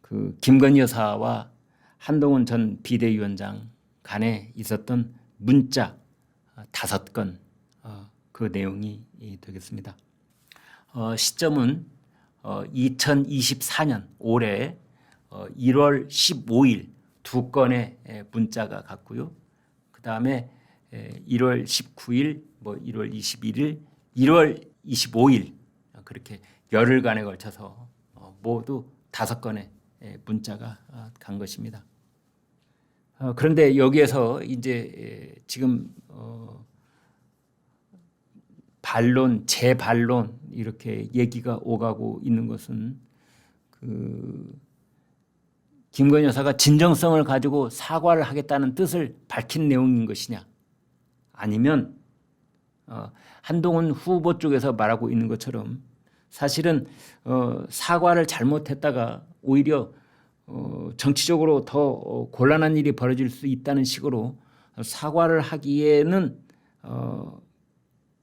그 김건희 여사와 한동훈 전 비대위원장 간에 있었던 문자 5건 그 내용이 되겠습니다. 시점은 2024년 올해 1월 15일 2건의 문자가 갔고요. 그 다음에 1월 19일, 1월 21일, 1월 25일 그렇게 열흘간에 걸쳐서 모두 5건의 문자가 간 것입니다. 그런데 여기에서 이제 지금 반론, 재반론 이렇게 얘기가 오가고 있는 것은 그 김건희 여사가 진정성을 가지고 사과를 하겠다는 뜻을 밝힌 내용인 것이냐, 아니면 한동훈 후보 쪽에서 말하고 있는 것처럼 사실은 사과를 잘못했다가 오히려 정치적으로 더 곤란한 일이 벌어질 수 있다는 식으로 사과를 하기에는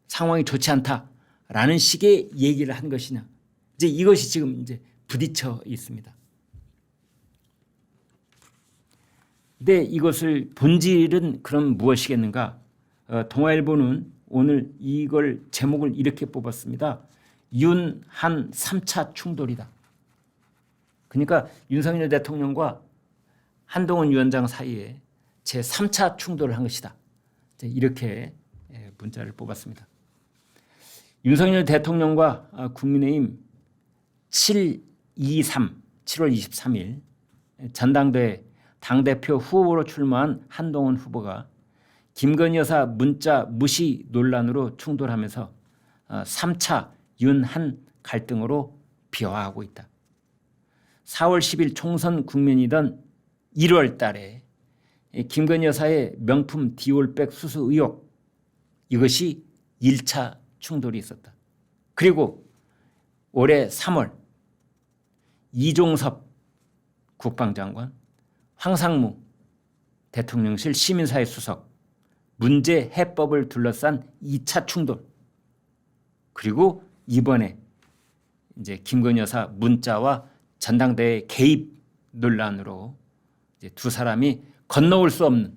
상황이 좋지 않다라는 식의 얘기를 한 것이냐, 이제 이것이 지금 이제 부딪혀 있습니다. 근데 이것을 본질은 그럼 무엇이겠는가? 동아일보는 오늘 이걸 제목을 이렇게 뽑았습니다. 윤한 3차 충돌이다. 그러니까 윤석열 대통령과 한동훈 위원장 사이에 제3차 충돌을 한 것이다. 이렇게 문자를 뽑았습니다. 윤석열 대통령과 국민의힘 7.23 7월 23일 전당대회 당대표 후보로 출마한 한동훈 후보가 김건희 여사 문자 무시 논란으로 충돌하면서 3차 윤한 갈등으로 비화하고 있다. 4월 10일 총선 국면이던 1월 달에 김건희 여사의 명품 디올백 수수 의혹, 이것이 1차 충돌이 있었다. 그리고 올해 3월 이종섭 국방장관, 황상무 대통령실 시민사회 수석 문제 해법을 둘러싼 2차 충돌, 그리고 이번에 이제 김건희 여사 문자와 전당대회 개입 논란으로 이제 두 사람이 건너올 수 없는,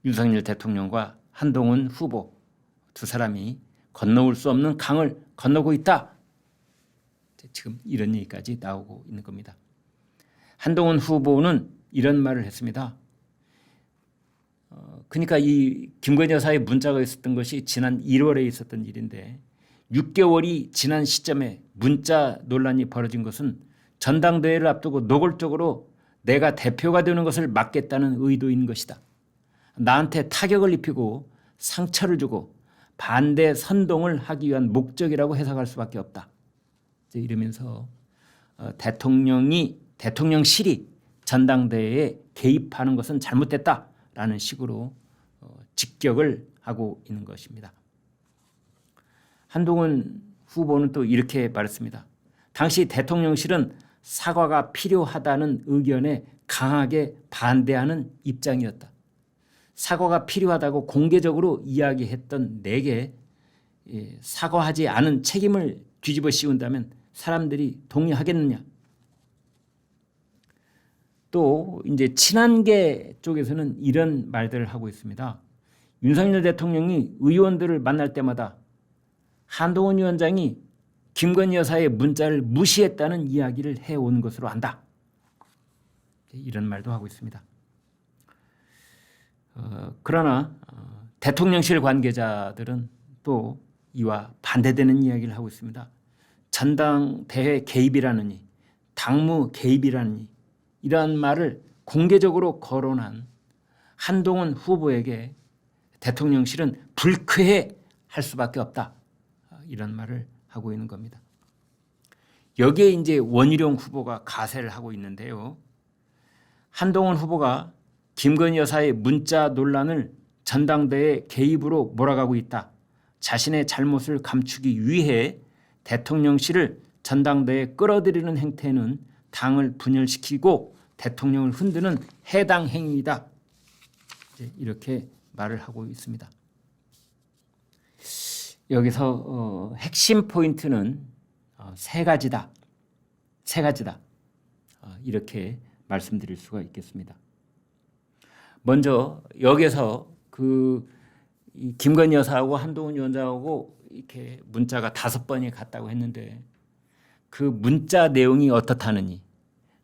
윤석열 대통령과 한동훈 후보 두 사람이 건너올 수 없는 강을 건너고 있다. 지금 이런 얘기까지 나오고 있는 겁니다. 한동훈 후보는 이런 말을 했습니다. 그러니까 이 김건희 여사의 문자가 있었던 것이 지난 1월에 있었던 일인데 6개월이 지난 시점에 문자 논란이 벌어진 것은 전당대회를 앞두고 노골적으로 내가 대표가 되는 것을 막겠다는 의도인 것이다. 나한테 타격을 입히고 상처를 주고 반대 선동을 하기 위한 목적이라고 해석할 수밖에 없다. 이러면서 대통령실이 전당대회에 개입하는 것은 잘못됐다라는 식으로 직격을 하고 있는 것입니다. 한동훈 후보는 또 이렇게 말했습니다. 당시 대통령실은 사과가 필요하다는 의견에 강하게 반대하는 입장이었다. 사과가 필요하다고 공개적으로 이야기했던 내게 사과하지 않은 책임을 뒤집어 씌운다면 사람들이 동의하겠느냐. 또 이제 친한계 쪽에서는 이런 말들을 하고 있습니다. 윤석열 대통령이 의원들을 만날 때마다 한동훈 위원장이 김건희 여사의 문자를 무시했다는 이야기를 해온 것으로 안다. 이런 말도 하고 있습니다. 그러나 대통령실 관계자들은 또 이와 반대되는 이야기를 하고 있습니다. 전당대회 개입이라느니 당무 개입이라느니 이러한 말을 공개적으로 거론한 한동훈 후보에게 대통령실은 불쾌해 할 수밖에 없다. 이런 말을 하고 있는 겁니다. 여기에 이제 원희룡 후보가 가세를 하고 있는데요. 한동훈 후보가 김건희 여사의 문자 논란을 전당대회 개입으로 몰아가고 있다. 자신의 잘못을 감추기 위해 대통령실을 전당대회에 끌어들이는 행태는 당을 분열시키고 대통령을 흔드는 해당 행위이다. 이렇게 말을 하고 있습니다. 여기서 핵심 포인트는 세 가지다. 이렇게 말씀드릴 수가 있겠습니다. 먼저 여기서 이 김건희 여사하고 한동훈 위원장하고 이렇게 문자가 5번이 갔다고 했는데 그 문자 내용이 어떻다느니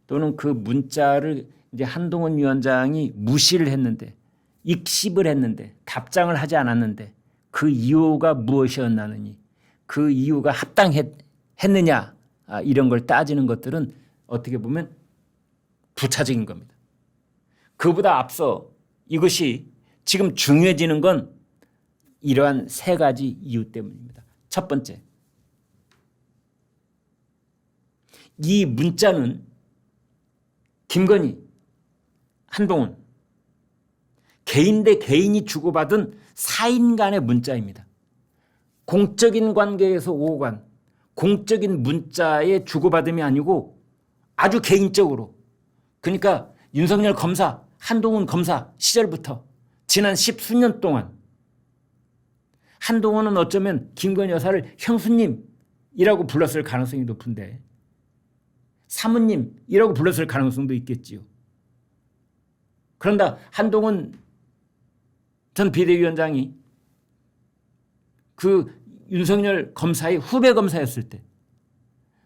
또는 그 문자를 이제 한동훈 위원장이 무시를 했는데 익십을 했는데 답장을 하지 않았는데 그 이유가 무엇이었나느니 그 이유가 합당했느냐 이런 걸 따지는 것들은 어떻게 보면 부차적인 겁니다. 그보다 앞서 이것이 지금 중요해지는 건 이러한 3가지 이유 때문입니다. 첫 번째, 이 문자는 김건희, 한동훈 개인 대 개인이 주고받은 사인 간의 문자입니다. 공적인 관계에서 오고 간 공적인 문자의 주고받음이 아니고 아주 개인적으로, 그러니까 윤석열 검사, 한동훈 검사 시절부터 지난 10수년 동안 한동훈은 어쩌면 김건희 여사를 형수님이라고 불렀을 가능성이 높은데 사모님이라고 불렀을 가능성도 있겠지요. 그런다 한동훈 전 비대위원장이 그 윤석열 검사의 후배 검사였을 때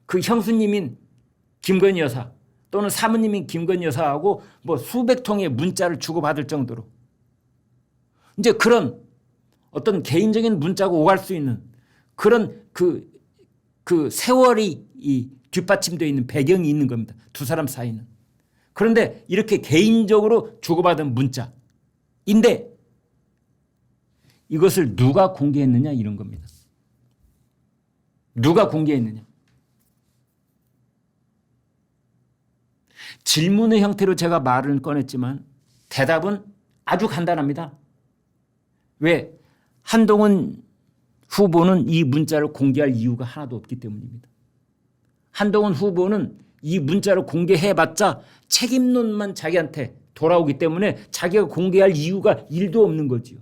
그 형수님인 김건희 여사 또는 사모님인 김건희 여사하고 뭐 수백 통의 문자를 주고받을 정도로 이제 그런 어떤 개인적인 문자가 오갈 수 있는 그런 그 세월이 이 뒷받침되어 있는 배경이 있는 겁니다. 두 사람 사이는. 그런데 이렇게 개인적으로 주고받은 문자인데 이것을 누가 공개했느냐 이런 겁니다. 누가 공개했느냐. 질문의 형태로 제가 말을 꺼냈지만 대답은 아주 간단합니다. 왜? 한동훈 후보는 이 문자를 공개할 이유가 하나도 없기 때문입니다. 한동훈 후보는 이 문자를 공개해봤자 책임론만 자기한테 돌아오기 때문에 자기가 공개할 이유가 1도 없는 거지요.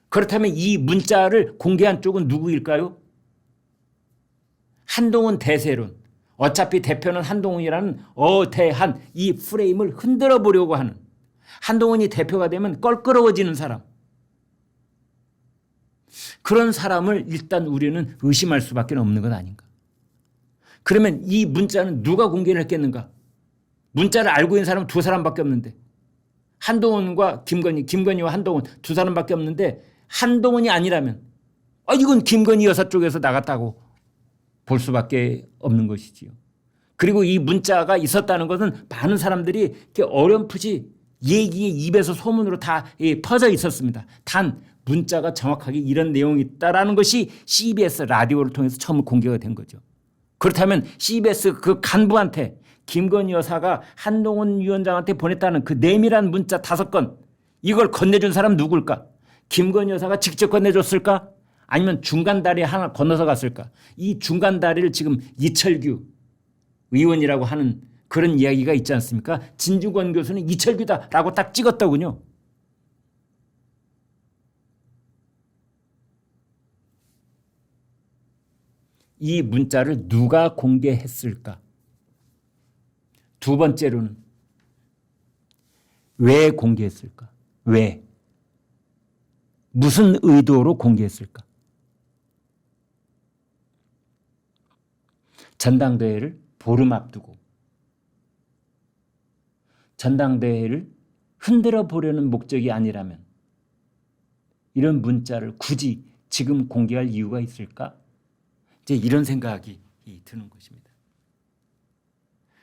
그렇다면 이 문자를 공개한 쪽은 누구일까요? 한동훈 대세론. 어차피 대표는 한동훈이라는 어대한 이 프레임을 흔들어 보려고 하는, 한동훈이 대표가 되면 껄끄러워지는 사람, 그런 사람을 일단 우리는 의심할 수밖에 없는 것 아닌가. 그러면 이 문자는 누가 공개를 했겠는가? 문자를 알고 있는 사람은 2사람밖에 없는데 한동훈과 김건희, 김건희와 한동훈 2사람밖에 없는데 한동훈이 아니라면 이건 김건희 여사 쪽에서 나갔다고 볼 수밖에 없는 것이지요. 그리고 이 문자가 있었다는 것은 많은 사람들이 이렇게 어렴풋이 얘기의 입에서 소문으로 다 퍼져 있었습니다. 단 문자가 정확하게 이런 내용이 있다라는 것이 CBS 라디오를 통해서 처음 공개가 된 거죠. 그렇다면 CBS 그 간부한테 김건희 여사가 한동훈 위원장한테 보냈다는 그 내밀한 문자 5건, 이걸 건네준 사람 누굴까? 김건희 여사가 직접 건네줬을까? 아니면 중간다리 하나 건너서 갔을까? 이 중간다리를 지금 이철규 의원이라고 하는 그런 이야기가 있지 않습니까? 진중권 교수는 이철규다라고 딱 찍었더군요. 이 문자를 누가 공개했을까? 2번째로는 왜 공개했을까? 왜? 무슨 의도로 공개했을까? 전당대회를 보름 앞두고 전당대회를 흔들어 보려는 목적이 아니라면 이런 문자를 굳이 지금 공개할 이유가 있을까? 이제 이런 생각이 드는 것입니다.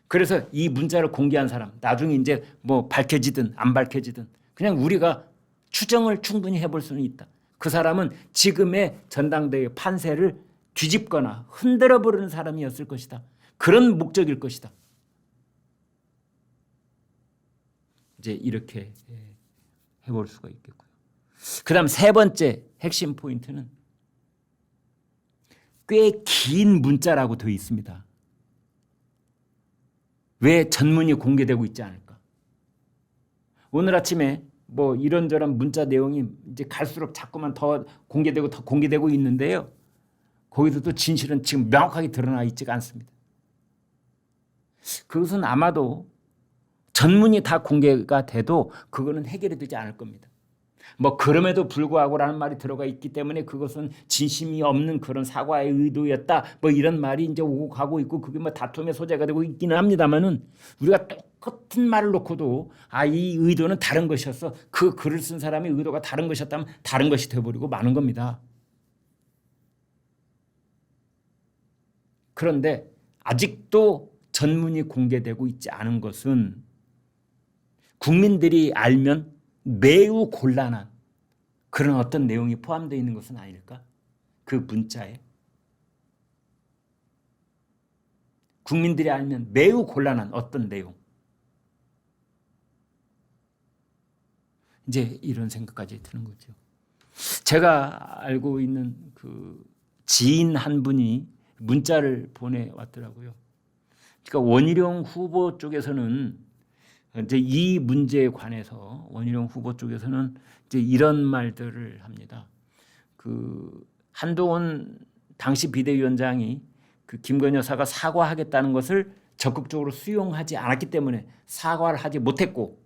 그래서 이 문자를 공개한 사람, 나중에 이제 뭐 밝혀지든 안 밝혀지든 그냥 우리가 추정을 충분히 해볼 수는 있다. 그 사람은 지금의 전당대회 판세를 뒤집거나 흔들어 버리는 사람이었을 것이다. 그런 목적일 것이다. 이제 이렇게 해볼 수가 있겠고요. 그 다음 3번째 핵심 포인트는 꽤 긴 문자라고 되어 있습니다. 왜 전문이 공개되고 있지 않을까? 오늘 아침에 뭐 이런저런 문자 내용이 이제 갈수록 자꾸만 더 공개되고 있는데요. 거기서도 진실은 지금 명확하게 드러나 있지가 않습니다. 그것은 아마도 전문이 다 공개가 돼도 그거는 해결이 되지 않을 겁니다. 뭐 그럼에도 불구하고라는 말이 들어가 있기 때문에 그것은 진심이 없는 그런 사과의 의도였다. 뭐 이런 말이 이제 오고 가고 있고 그게 뭐 다툼의 소재가 되고 있기는 합니다만은 우리가 똑같은 말을 놓고도 이 의도는 다른 것이었어. 그 글을 쓴 사람의 의도가 다른 것이었다면 다른 것이 되어버리고 마는 겁니다. 그런데 아직도 전문이 공개되고 있지 않은 것은 국민들이 알면 매우 곤란한 그런 어떤 내용이 포함되어 있는 것은 아닐까? 그 문자에. 국민들이 알면 매우 곤란한 어떤 내용. 이제 이런 생각까지 드는 거죠. 제가 알고 있는 그 지인 한 분이 문자를 보내왔더라고요. 그러니까 원희룡 후보 쪽에서는 이제 이 문제에 관해서 원희룡 후보 쪽에서는 이제 이런 말들을 합니다. 그 한동훈 당시 비대위원장이 그 김건희 여사가 사과하겠다는 것을 적극적으로 수용하지 않았기 때문에 사과를 하지 못했고,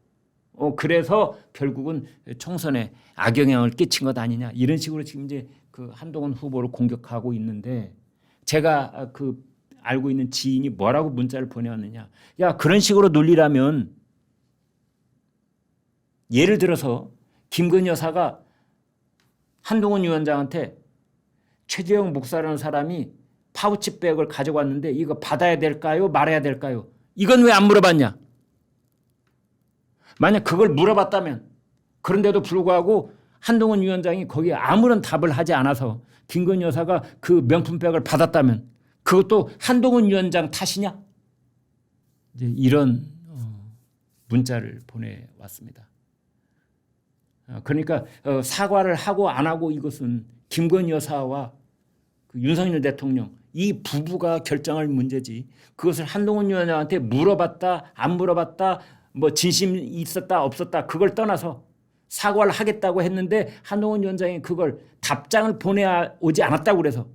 그래서 결국은 총선에 악영향을 끼친 것 아니냐 이런 식으로 지금 이제 그 한동훈 후보를 공격하고 있는데 제가 그 알고 있는 지인이 뭐라고 문자를 보내왔느냐? 야 그런 식으로 논리라면 예를 들어서 김건희 여사가 한동훈 위원장한테 최재형 목사라는 사람이 파우치백을 가져왔는데 이거 받아야 될까요? 말아야 될까요? 이건 왜 안 물어봤냐? 만약 그걸 물어봤다면 그런데도 불구하고 한동훈 위원장이 거기에 아무런 답을 하지 않아서 김건희 여사가 그 명품백을 받았다면 그것도 한동훈 위원장 탓이냐? 이제 이런 문자를 보내왔습니다. 그러니까 사과를 하고 안 하고 이것은 김건희 여사와 그 윤석열 대통령 이 부부가 결정할 문제지 그것을 한동훈 위원장한테 물어봤다 안 물어봤다 뭐 진심이 있었다 없었다 그걸 떠나서 사과를 하겠다고 했는데 한동훈 위원장이 그걸 답장을 보내오지 않았다고 그래서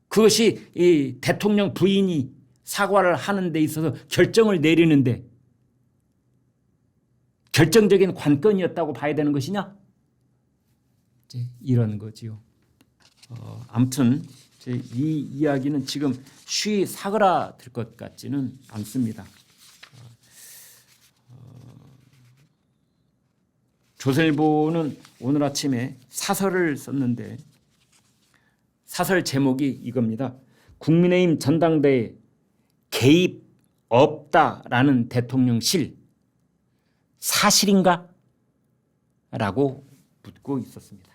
그것이 이 대통령 부인이 사과를 하는 데 있어서 결정을 내리는데 결정적인 관건이었다고 봐야 되는 것이냐? 이제 이런 거지요. 아무튼 이 이야기는 지금 쉬이 사그라들 것 같지는 않습니다. 조선일보는 오늘 아침에 사설을 썼는데 사설 제목이 이겁니다. 국민의힘 전당대회 개입 없다라는 대통령실 사실인가? 라고 묻고 있었습니다.